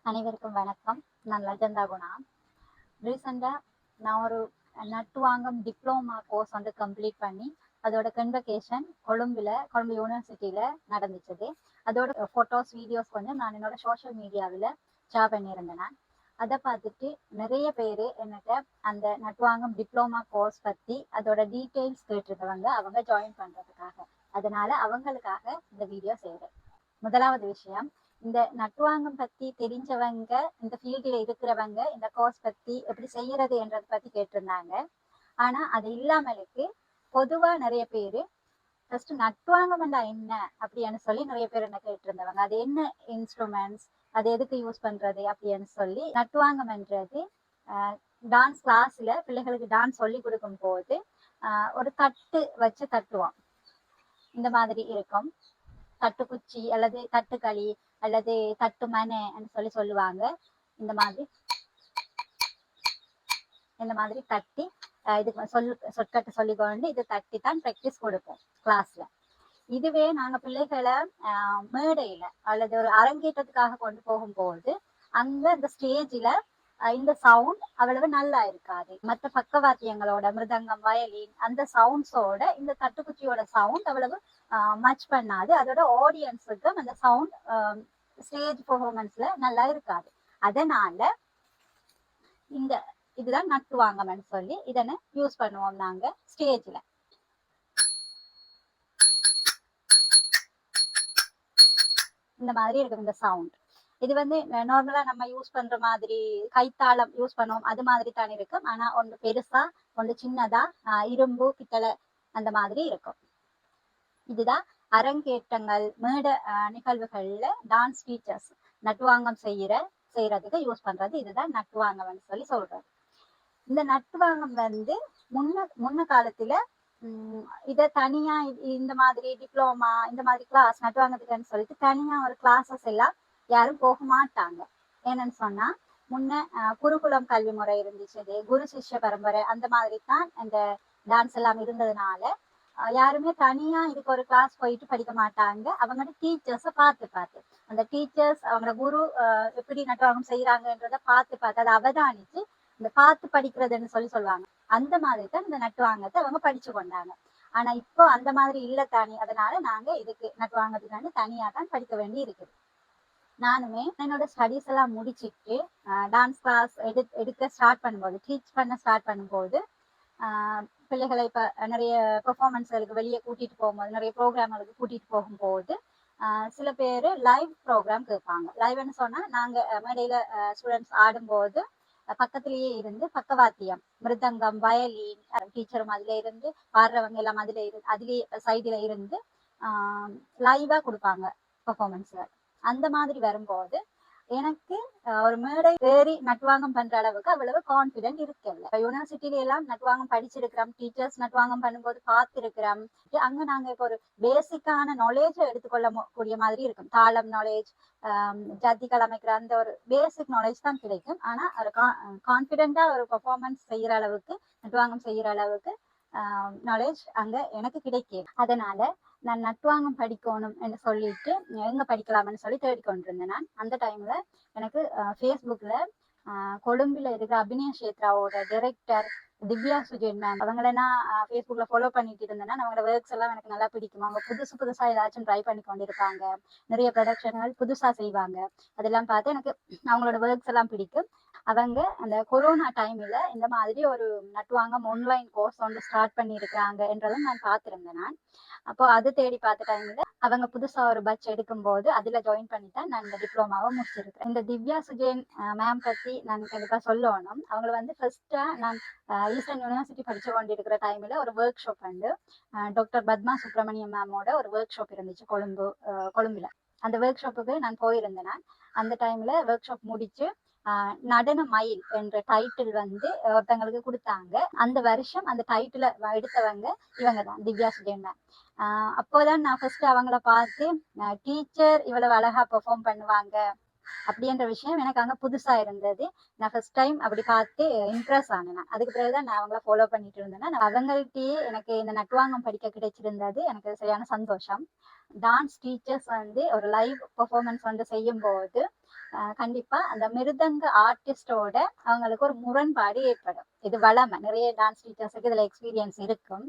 அனைவருக்கும் வணக்கம். நான் லஜந்தா குணா. ரீசெண்டாக நான் ஒரு நட்டுவாங்கம் டிப்ளமா கோர்ஸ் வந்து கம்ப்ளீட் பண்ணி அதோட கன்வகேஷன் கொழும்பு யூனிவர்சிட்டியில் நடந்துச்சு. அதோட ஃபோட்டோஸ் வீடியோஸ் கொஞ்சம் நான் என்னோட சோஷியல் மீடியாவில் ஷேர் பண்ணியிருந்தேன். நான் அதை பார்த்துட்டு நிறைய பேர் என்னட்ட அந்த நட்டுவாங்கம் டிப்ளமா கோர்ஸ் பற்றி அதோட டீட்டெயில்ஸ் கேட்டிருந்தவங்க அவங்க ஜாயின் பண்ணுறதுக்காக. அதனால அவங்களுக்காக இந்த வீடியோ செய்கிறேன். முதலாவது விஷயம், இந்த நட்டுவாங்கம் பத்தி தெரிஞ்சவங்க, இந்த ஃபீல்டில் இருக்கிறவங்க இந்த கோர்ஸ் பத்தி எப்படி செய்யறது என்றதை பத்தி கேட்டிருந்தாங்க. ஆனா அது இல்லாமலுக்கு பொதுவா நிறைய பேரு ஃபர்ஸ்ட் நட்டுவாங்கம்டா என்ன அப்படின்னு சொல்லி நிறைய பேர் என்ன கேட்டிருந்தவங்க. அது என்ன இன்ஸ்ட்ருமெண்ட்ஸ், அது எதுக்கு யூஸ் பண்றது அப்படின்னு சொல்லி. நட்டுவாங்கம்ன்றது டான்ஸ் கிளாஸ்ல பிள்ளைகளுக்கு டான்ஸ் சொல்லி கொடுக்கும் போது ஒரு தட்டு வச்சு தட்டுவோம். இந்த மாதிரி இருக்கும். தட்டுக்குச்சி அல்லது தட்டுக்களி அல்லது தட்டு மனை சொல்லுவாங்க. இந்த மாதிரி தட்டி இதுக்கு சொற்கட்டு சொல்லிக்கொண்டு இது தட்டி தான் ப்ராக்டிஸ் கொடுப்போம் கிளாஸ்ல. இதுவே நாங்க பிள்ளைகளை மேடையில அல்லது ஒரு அரங்கேற்றத்துக்காக கொண்டு போகும்போது அங்க இந்த ஸ்டேஜில் இந்த சவுண்ட் அவ்வளவு நல்லா இருக்காது. மற்ற பக்கவாத்தியங்களோட மிருதங்கம், வயலின் அந்த சவுண்ட்ஸோட இந்த தட்டுக்குச்சியோட சவுண்ட் அவ்வளவு மச் பண்ணாது. அதோட ஆடியன்ஸுக்கும் அந்த சவுண்ட் ஸ்டேஜ் பெர்ஃபார்மன்ஸ்ல நல்லா இருக்காது. அதனால இதுதான் நட்டுவாங்கம்னு சொல்லி இதனை யூஸ் பண்ணுவோம் நாங்க ஸ்டேஜ்ல. இந்த மாதிரி இருக்கும் இந்த சவுண்ட். இது வந்து நார்மலா நம்ம யூஸ் பண்ற மாதிரி கைத்தாளம் யூஸ் பண்ணுவோம் அது மாதிரி தான் இருக்கும். ஆனா ஒன்று பெருசா ஒன்று சின்னதா இரும்பு பித்தளை அந்த மாதிரி இருக்கும். இதுதான் அரங்கேற்றங்கள் மேடை நிகழ்வுகள்ல டான்ஸ் டீச்சர்ஸ் நட்டுவாங்கம் செய்யறதுக்கு யூஸ் பண்றது. இதுதான் நட்டுவாங்கம்னு சொல்லி சொல்றது. இந்த நட்டுவாங்கம் வந்து முன்ன காலத்துல இதை தனியா இந்த மாதிரி டிப்ளமா இந்த மாதிரி கிளாஸ் நட்டுவாங்கத்துக்குன்னு சொல்லிட்டு தனியா ஒரு கிளாஸஸ் எல்லாம் யாரும் போக மாட்டாங்க. என்னன்னு சொன்னா முன்ன குருகுலம் கல்வி முறை இருந்துச்சு, குரு சிஷ்ய பரம்பரை அந்த மாதிரி தான் இந்த டான்ஸ் எல்லாம் இருந்ததுனால யாருமே தனியா இதுக்கு ஒரு கிளாஸ் போயிட்டு படிக்க மாட்டாங்க. அவங்களோட டீச்சர்ஸை பார்த்து அந்த டீச்சர்ஸ் அவங்களோட குரு எப்படி நட்டுவாங்கம் செய்யறாங்கன்றத பார்த்து அதை அவதானிச்சு இந்த பார்த்து படிக்கிறதுன்னு சொல்லுவாங்க. அந்த மாதிரி தான் இந்த நட்டுவாங்கத்தை அவங்க படிச்சு கொண்டாங்க. ஆனா இப்போ அந்த மாதிரி இல்லை தானே. அதனால நாங்க இதுக்கு நட்டுவாங்கத்துக்காண்டி தனியா தான் படிக்க வேண்டி இருக்குது. நானுமே என்னோட ஸ்டடீஸ் எல்லாம் முடிச்சுட்டு டான்ஸ் கிளாஸ் எடுக்க ஸ்டார்ட் பண்ணும்போது, டீச் பண்ண ஸ்டார்ட் பண்ணும்போது பிள்ளைகளை இப்போ நிறைய பெர்ஃபார்மன்ஸ்களுக்கு வெளியே கூட்டிட்டு போகும்போது, நிறைய ப்ரோக்ராம்களுக்கு கூட்டிட்டு போகும்போது சில பேர் லைவ் ப்ரோக்ராம் கேட்பாங்க. லைவ்னு சொன்னா நாங்க மேடையில ஸ்டூடெண்ட்ஸ் ஆடும்போது பக்கத்திலேயே இருந்து பக்கவாத்தியம், மிருதங்கம், வயலின் டீச்சரும் அதுல இருந்து பாடுறவங்க எல்லாம் அதுலயே சைடுல இருந்து லைவா கொடுப்பாங்க பெர்ஃபார்மன்ஸ். அந்த மாதிரி வரும்போது எனக்கு ஒரு மேடை ஏறி நட்டுவாங்கம் பண்ற அளவுக்கு அவ்வளவு கான்பிடென்ட் இருக்கல. யூனிவர்சிட்டியில எல்லாம் நட்டுவாங்கம் படிச்சிருக்கிறோம், டீச்சர்ஸ் நட்டுவாங்கம் பண்ணும்போது பார்த்திருக்கிறோம். அங்க நாங்க இப்போ ஒரு பேசிக்கான நாலேஜ் எடுத்துக்கொள்ள கூடிய மாதிரி இருக்கும். தாளம் நாலேஜ், ஜாதிகள் அமைக்கிற அந்த ஒரு பேசிக் நாலேஜ் தான் கிடைக்கும். ஆனா ஒரு கான்பிடென்டா ஒரு பெர்ஃபார்மன்ஸ் செய்யற அளவுக்கு, நட்டுவாங்கம் செய்யற அளவுக்கு நாலேஜ் அங்க எனக்கு கிடைக்கும். அதனால நான் நட்டுவாங்கம் படிக்கணும் என்று சொல்லிட்டு எங்க படிக்கலாம்னு சொல்லி தேடிக்கொண்டிருந்தேன். நான் அந்த டைம்ல எனக்கு ஃபேஸ்புக்ல கொழும்புல இருக்கிற அபிநய கஷேத்ராவோட டைரக்டர் திவ்யா சுஜேன் மேம் அவங்கள நான் ஃபேஸ்புக்ல ஃபாலோ பண்ணிட்டு இருந்தேன்னா அவங்களோட ஒர்க்ஸ் எல்லாம் எனக்கு நல்லா பிடிக்கும். அவங்க புதுசா ஏதாச்சும் ட்ரை பண்ணி கொண்டிருப்பாங்க, நிறைய ப்ரொடக்ஷன்கள் புதுசா செய்வாங்க. அதெல்லாம் பார்த்து எனக்கு அவங்களோட ஒர்க்ஸ் எல்லாம் பிடிக்கும். அவங்க அந்த கொரோனா டைம்ல இந்த மாதிரி ஒரு நட்டுவாங்கம் ஆன்லைன் கோர்ஸ் வந்து ஸ்டார்ட் பண்ணி இருக்கிறாங்க என்றதும் நான் பார்த்திருந்தேன். நான் அப்போ அது தேடி பார்த்த டைம்ல அவங்க புதுசா ஒரு பட்ச் எடுக்கும் போது அதுல ஜாயின் பண்ணிட்டேன். நான் இந்த டிப்ளமாவை முடிச்சிருக்கேன். இந்த திவ்யா சுஜேன் மேம் பத்தி நான் கண்டிப்பா சொல்லணும். அவங்களை வந்து ஃபர்ஸ்டா நான் ஈஸ்டர்ன் யூனிவர்சிட்டி படிச்சு கொண்டிருக்கிற டைம்ல ஒரு ஒர்க் ஷாப் வந்து டாக்டர் பத்மா சுப்பிரமணியம் மேமோட ஒரு ஒர்க் ஷாப் இருந்துச்சு கொழும்புல. அந்த ஒர்க் ஷாப்புக்கு நான் போயிருந்தேன். அந்த டைம்ல ஒர்க் ஷாப் முடிச்சு நடன மயில் என்ற டைட்டில் வந்து ஒருத்தங்களுக்கு கொடுத்தாங்க. அந்த வருஷம் அந்த டைட்டில எடுத்தவங்க இவங்க தான், திவ்யா சுஜேன் மேம். அப்போதான் நான் ஃபர்ஸ்ட் அவங்கள பார்த்து டீச்சர் இவ்வளவு அழகா பெர்ஃபார்ம் பண்ணுவாங்க அப்படின்ற விஷயம் எனக்கு அங்க புதுசா இருந்தது. நான் ஃபர்ஸ்ட் டைம் அப்படி பார்த்து இம்ப்ரெஸ் ஆனேன். அதுக்கு பிறகுதான் நான் அவங்கள ஃபாலோ பண்ணிட்டு இருந்தேன். அவங்கள்ட்டயே எனக்கு இந்த நட்டுவாங்கம் படிக்க கிடைச்சிருந்தது எனக்கு சரியான சந்தோஷம். டான்ஸ் டீச்சர்ஸ் வந்து ஒரு லைவ் பெர்ஃபார்மன்ஸ் வந்து செய்யும் போது கண்டிப்பா அந்த மிருதங்க ஆர்டிஸ்டோட அவங்களுக்கு ஒரு முரண்பாடு ஏற்படும். இது வளமை, நிறைய டான்ஸ் டீச்சர்ஸுக்கு இதுல எக்ஸ்பீரியன்ஸ் இருக்கும்.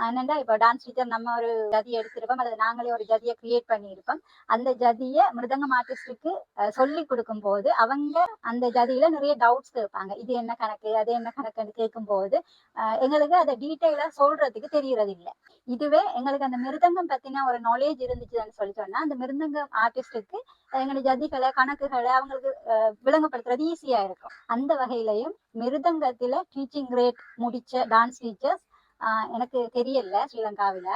என்னண்டா இப்போ டான்ஸ் டீச்சர் நம்ம ஒரு ஜதியை எடுத்திருப்போம், அல்லது நாங்களே ஒரு ஜதியை கிரியேட் பண்ணியிருப்போம். அந்த ஜதியை மிருதங்கம் ஆர்டிஸ்டுக்கு சொல்லி கொடுக்கும் போது அவங்க அந்த ஜதியில நிறைய டவுட்ஸ் கேட்பாங்க. இது என்ன கணக்கு, அது என்ன கணக்குன்னு கேட்கும் போது எங்களுக்கு அதை டீட்டெயிலா சொல்றதுக்கு தெரியறது இல்லை. இதுவே எங்களுக்கு அந்த மிருதங்கம் பத்தின ஒரு நாலேஜ் இருந்துச்சுன்னு சொல்லி சொன்னா அந்த மிருதங்கம் ஆர்டிஸ்டுக்கு எங்களுடைய ஜதிகளை கணக்குகளை அவங்களுக்கு விளங்கப்படுத்துறது ஈஸியா இருக்கும். அந்த வகையிலையும் மிருதங்கத்துல டீச்சிங் கிரேட் முடிச்ச டான்ஸ் டீச்சர்ஸ் எனக்கு தெரியல ஸ்ரீலங்காவில,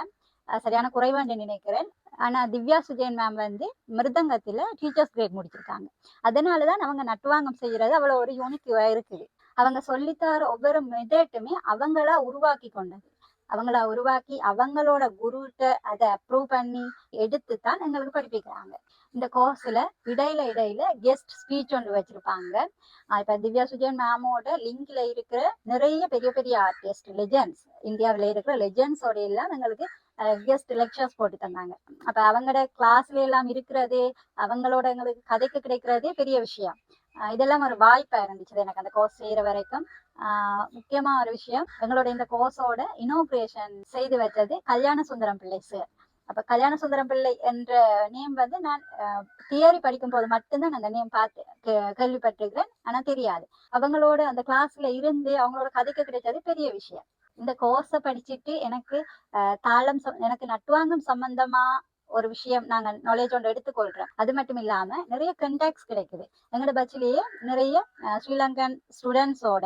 சரியான குறைவாண்டு நினைக்கிறேன். ஆனா திவ்யா சுஜயன் மேம் வந்து மிருதங்கத்துல டீச்சர்ஸ் கிரேட் முடிச்சிருக்காங்க. அதனாலதான் அவங்க நட்டுவாங்கம் செய்யறது அவ்வளவு ஒரு யூனிக்கா இருக்குது. அவங்க சொல்லித்தர ஒவ்வொரு மெத்தட்டுமே அவங்களா உருவாக்கி கொண்டது. அவங்கள உருவாக்கி அவங்களோட குருட்ட அதை அப்ரூவ் பண்ணி எடுத்துதான் எங்களுக்கு படிப்பிக்கிறாங்க. இந்த கோர்ஸ்ல இடையில கெஸ்ட் ஸ்பீச் ஒன்று வச்சிருப்பாங்க. இப்ப திவ்யா சுஜயன் மேமோட லிங்க்ல இருக்கிற நிறைய பெரிய பெரிய ஆர்டிஸ்ட் லெஜெண்ட்ஸ், இந்தியாவில இருக்கிற லெஜெண்ட்ஸோட எல்லாம் எங்களுக்கு கெஸ்ட் லெக்சர்ஸ் போட்டு தந்தாங்க. அப்ப அவங்களோட கிளாஸ்ல எல்லாம் இருக்கிறதே, அவங்களோட எங்களுக்கு கதைக்கு கிடைக்கிறதே பெரிய விஷயம். இதெல்லாம் ஒரு வாய்ப்பா இருந்துச்சு எனக்கு அந்த கோர்ஸ் செய்யற வரைக்கும். முக்கியமா ஒரு விஷயம், எங்களோட இந்த கோர்ஸோட இனோகிரேஷன் செய்து வச்சது கல்யாண சுந்தரம் பிள்ளை சார். அப்ப கல்யாண சுந்தரம் பிள்ளை என்ற நேம் வந்து நான் தியரி படிக்கும் போது மட்டும்தான் அந்த நேம் பார்த்து கேள்விப்பட்டிருக்கிறேன், ஆனா தெரியாது. அவங்களோட அந்த கிளாஸ்ல இருந்து அவங்களோட கதைக்கு கிடைச்சது பெரிய விஷயம். இந்த கோர்ஸை படிச்சுட்டு எனக்கு தாளம் எனக்கு நட்டுவாங்கம் சம்பந்தமா ஒரு விஷயம் நாங்க நாலேஜ் ஒன்று எடுத்துக்கொள்றோம். அது மட்டும் இல்லாம நிறைய கண்டாக்ட்ஸ் கிடைக்குது. எங்களோட பட்சிலேயே நிறைய ஸ்ரீலங்கன் ஸ்டூடெண்ட்ஸோட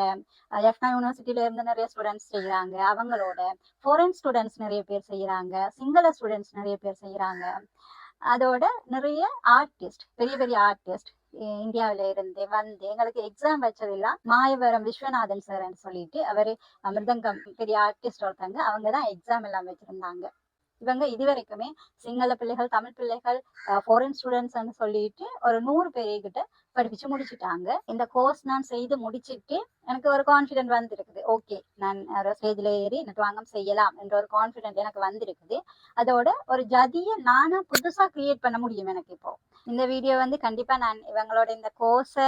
எஃப்னா யூனிவர்சிட்டியில இருந்து நிறைய ஸ்டூடெண்ட்ஸ் செய்யறாங்க. அவங்களோட ஃபாரின் ஸ்டூடெண்ட்ஸ் நிறைய பேர் செய்யறாங்க, சிங்கள ஸ்டூடெண்ட்ஸ் நிறைய பேர் செய்யறாங்க. அதோட நிறைய ஆர்டிஸ்ட், பெரிய பெரிய ஆர்டிஸ்ட் இந்தியாவில இருந்து வந்து எங்களுக்கு எக்ஸாம் வச்சதெல்லாம் மாயவரம் விஸ்வநாதன் சார்ன்னு சொல்லிட்டு அவரு மிருதங்கம் பெரிய ஆர்டிஸ்ட் ஒருத்தங்க, அவங்கதான் எக்ஸாம் எல்லாம் வச்சிருந்தாங்க. இவங்க இதுவரைக்குமே சிங்கள பிள்ளைகள், தமிழ் பிள்ளைகள், ஃபாரின் ஸ்டூடெண்ட்ஸ் சொல்லிட்டு ஒரு 100 பேர்கிட்ட படிப்பிச்சு முடிச்சுட்டாங்க. இந்த கோர்ஸ் நான் செய்து முடிச்சுட்டு எனக்கு ஒரு கான்ஃபிடென்ட் வந்திருக்குது. ஓகே, நான் ஒரு ஸ்டேஜ்ல ஏறி நட்டுவாங்கம் செய்யலாம் என்ற ஒரு கான்ஃபிடென்ட் எனக்கு வந்திருக்குது. அதோட ஒரு ஜதியை நானா புதுசா கிரியேட் பண்ண முடியும் எனக்கு இப்போ. இந்த வீடியோ வந்து கண்டிப்பா நான் இவங்களோட இந்த கோர்ஸை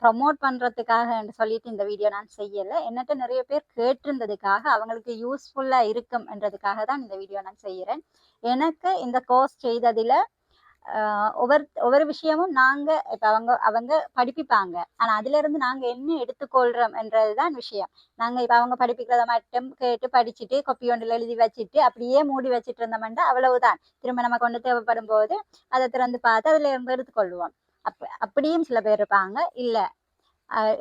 ப்ரமோட் பண்றதுக்காக சொல்லிட்டு இந்த வீடியோ நான் செய்யல. என்னட்ட நிறைய பேர் கேட்டிருந்ததுக்காக அவங்களுக்கு யூஸ்ஃபுல்லா இருக்கும் என்றதுக்காக தான் இந்த வீடியோ நான் செய்யறேன். எனக்கு இந்த கோர்ஸ் செய்ததுல ஒவ்வொரு விஷயமும் நாங்க இப்ப அவங்க படிப்பிப்பாங்க, ஆனா அதுல இருந்து நாங்க என்ன எடுத்துக்கொள்றோம் என்றதுதான் விஷயம். நாங்க இப்ப அவங்க படிப்பிக்கிறத மட்டும் கேட்டு படிச்சுட்டு கொப்பி ஒன்றில் எழுதி வச்சுட்டு அப்படியே மூடி வச்சுட்டு இருந்தோம்னா அவ்வளவுதான். திரும்ப நம்ம கொண்டு தேவைப்படும் போது அதை திறந்து பார்த்து அதுல இருந்து எடுத்துக்கொள்வோம். அப்படியும் சில பேர் இருப்பாங்க. இல்ல,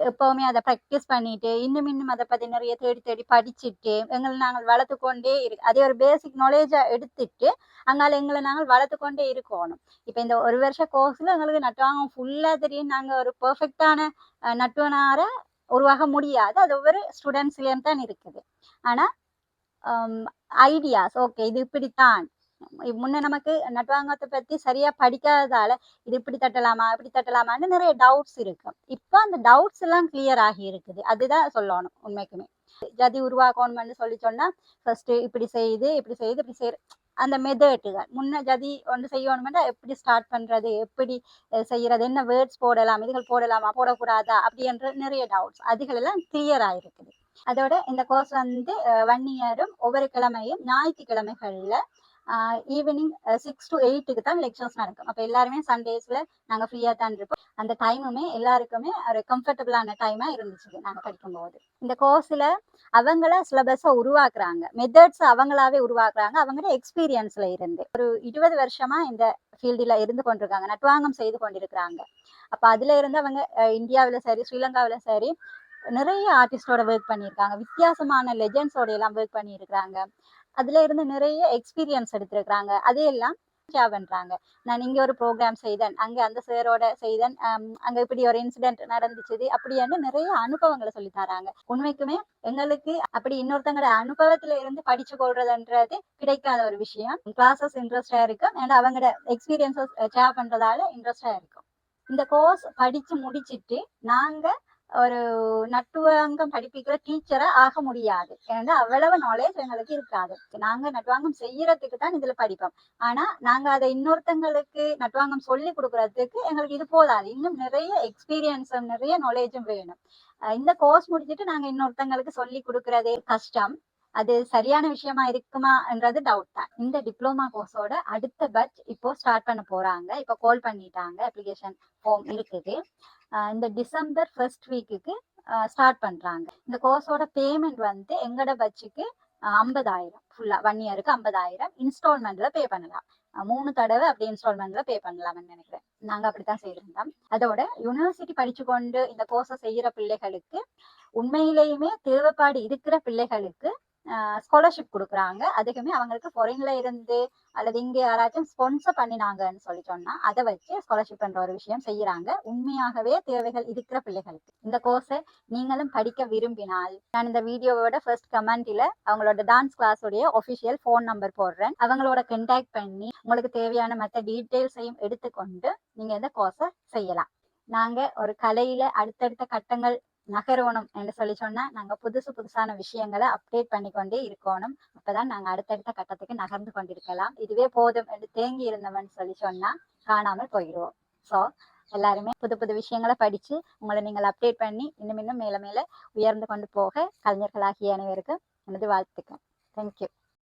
எப்பவுமே அதை ப்ராக்டிஸ் பண்ணிட்டு இன்னும் அதை பத்தி நிறைய தேடி படிச்சுட்டு எங்களை நாங்கள் வளர்த்து கொண்டே இருக்கு. அதே ஒரு பேசிக் நாலேஜா எடுத்துட்டு அங்கால எங்களை நாங்கள் வளர்த்து கொண்டே இருக்கணும். இப்ப இந்த ஒரு வருஷ கோர்ஸ்ல எங்களுக்கு நட்டுவாங்கம் ஃபுல்லா தெரியும், நாங்க ஒரு பெர்ஃபெக்டான நட்டுவனார உருவாக முடியாது. அது ஒவ்வொரு ஸ்டூடெண்ட்ஸ்லயும் தான் இருக்குது. ஆனா ஐடியாஸ், ஓகே இது இப்படித்தான். முன்ன நமக்கு நட்டுவாங்கத்தை பத்தி சரியா படிக்காததால இது இப்படி தட்டலாமா இப்படி தட்டலாமான்னு நிறைய டவுட்ஸ் இருக்கு. இப்ப அந்த டவுட்ஸ் எல்லாம் கிளியர் ஆகி இருக்குது. அதுதான் சொல்லணும். உண்மைக்குமே ஜதி உருவாக்கணும்னு சொல்லி சொன்னா ஃபர்ஸ்ட் இப்படி செய்யுது அந்த மெத்தட்டுகள் முன்ன ஜதி ஒன்று செய்யணும்னா எப்படி ஸ்டார்ட் பண்றது, எப்படி செய்யறது, என்ன வேர்ட்ஸ் போடலாம், இதுகள் போடலாமா போடக்கூடாதா அப்படின்ற நிறைய டவுட்ஸ் அதுகள் எல்லாம் கிளியர் ஆயிருக்குது. அதோட இந்த கோர்ஸ் வந்து 1 இயரும் ஒவ்வொரு கிழமையும் ஞாயிற்றுக்கிழமைகள்ல ஈவினிங் 6 to 8 தான் லெக்சர்ஸ் நடக்கும். அப்ப எல்லாருமே சண்டேஸ்ல நாங்க ஃப்ரீயா தான் இருப்போம். அந்த டைமுமே எல்லாருக்குமே ஒரு கம்ஃபர்டபுளான டைமா இருந்துச்சு நாங்க படிக்கும்போது. இந்த கோர்ஸ்ல அவங்கள சிலபஸை உருவாக்குறாங்க, மெத்தட்ஸ் அவங்களாவே உருவாக்குறாங்க. அவங்களோட எக்ஸ்பீரியன்ஸ்ல இருந்து ஒரு 20 வருஷமா இந்த ஃபீல்டுல இருந்து கொண்டிருக்காங்க, நட்டுவாங்கம் செய்து கொண்டிருக்கிறாங்க. அப்ப அதுல இருந்து அவங்க இந்தியாவில சரி ஸ்ரீலங்காவில சரி நிறைய ஆர்டிஸ்டோட ஒர்க் பண்ணியிருக்காங்க, வித்தியாசமான லெஜெண்ட்ஸோட எல்லாம் ஒர்க் பண்ணியிருக்கிறாங்க. அதுல இருந்து நிறைய எக்ஸ்பீரியன்ஸ் எடுத்திருக்கிறாங்க. அதையெல்லாம் ஷேர் பண்றாங்க. நான் இங்க ஒரு ப்ரோக்ராம் செய்தேன், அங்க அந்த சாரோட செய்தேன், அங்க இப்படி ஒரு இன்சிடென்ட் நடந்துச்சு, அப்படின்னு நிறைய அனுபவங்களை சொல்லி தராங்க. உண்மைக்குமே எங்களுக்கு அப்படி இன்னொருத்தங்களோட அனுபவத்துல இருந்து படிச்சு கொள்றதுன்றது கிடைக்காத ஒரு விஷயம். கிளாஸஸ் இன்ட்ரெஸ்டா இருக்கும், அண்ட் அவங்களோட எக்ஸ்பீரியன்ஸஸ் ஷேர் பண்றதால இன்ட்ரெஸ்டா இருக்கும். இந்த கோர்ஸ் படிச்சு முடிச்சுட்டு நாங்க ஒரு நட்டுவாங்கம் படிப்பிக்கிற டீச்சரா ஆக முடியாது. ஏன்னா அவ்வளவு நாலேஜ் எங்களுக்கு இருக்காது. நாங்க நட்டுவாங்கம் செய்யறதுக்கு தான் இதுல படிப்போம். ஆனா நாங்க அதை இன்னொருத்தங்களுக்கு நட்டுவாங்கம் சொல்லி கொடுக்கறதுக்கு எங்களுக்கு இது போதாது. இன்னும் நிறைய எக்ஸ்பீரியன்ஸும் நிறைய நாலேஜும் வேணும். இந்த கோர்ஸ் முடிச்சுட்டு நாங்க இன்னொருத்தங்களுக்கு சொல்லி கொடுக்கறதே கஷ்டம். அது சரியான விஷயமா இருக்குமான்றது டவுட் தான். இந்த டிப்ளமா கோர்ஸோட அடுத்த பேட்ச் இப்போ ஸ்டார்ட் பண்ண போறாங்க. இப்போ கால் பண்ணிட்டாங்க, அப்ளிகேஷன் ஃபார்ம் இருக்குது. இந்த டிசம்பர் ஃபர்ஸ்ட் வீக்குக்கு ஸ்டார்ட் பண்றாங்க. இந்த கோர்ஸோட பேமெண்ட் வந்து எங்கட பட்ஜெட்டுக்கு 50,000 ஃபுல்லா 1 இயருக்கு 50,000 இன்ஸ்டால்மெண்ட்ல பே பண்ணலாம். 3 தடவை அப்படி இன்ஸ்டால்மெண்ட்ல பே பண்ணலாம்னு நினைக்கிறேன். நாங்க அப்படித்தான் செய்திருந்தோம். அதோட யூனிவர்சிட்டி படிச்சு கொண்டு இந்த கோர்ஸை செய்யற பிள்ளைகளுக்கு உண்மையிலேயுமே தேவைப்பாடு இருக்கிற பிள்ளைகளுக்கு ஸ்காலர்ஷிப் கொடுக்குறாங்க. அதுக்குமே அவங்களுக்கு ஃபாரின்ல இருந்து அல்லது இங்க யாராச்சும் ஸ்பான்சர் பண்ணினாங்கன்னு சொல்லி சொன்னா அதை வச்சு ஸ்காலர்ஷிப் பண்ற ஒரு விஷயம் செய்யறாங்க. உண்மையாகவே தேவைகள் இருக்கிற பிள்ளைகளுக்கு இந்த கோர்ஸை நீங்களும் படிக்க விரும்பினால் நான் இந்த வீடியோவோட ஃபர்ஸ்ட் கமெண்ட்ல அவங்களோட டான்ஸ் கிளாஸோடைய ஒபிஷியல் ஃபோன் நம்பர் போடுறேன். அவங்களோட கண்டாக்ட் பண்ணி உங்களுக்கு தேவையான மற்ற டீட்டெயில்ஸையும் எடுத்துக்கொண்டு நீங்க இந்த கோர்ஸை செய்யலாம். நாங்க ஒரு கலையில அடுத்தடுத்த கட்டங்கள் நகரணும் என்று சொல்லி சொன்னா நாங்க புதுசான விஷயங்களை அப்டேட் பண்ணிக்கொண்டே இருக்கணும். அப்பதான் நாங்க அடுத்தடுத்த கட்டத்துக்கு நகர்ந்து கொண்டிருக்கலாம். இதுவே போதும் என்று தேங்கி இருந்தவன் சொல்லி சொன்னா காணாமல் போயிடுவோம். ஸோ எல்லாருமே புது விஷயங்களை படிச்சு உங்களை நீங்கள் அப்டேட் பண்ணி இன்னும் மேல மேல உயர்ந்து கொண்டு போக கலைஞர்களாகிய அனைவருக்கும் எனது வாழ்த்துக்கள். தேங்க்யூ.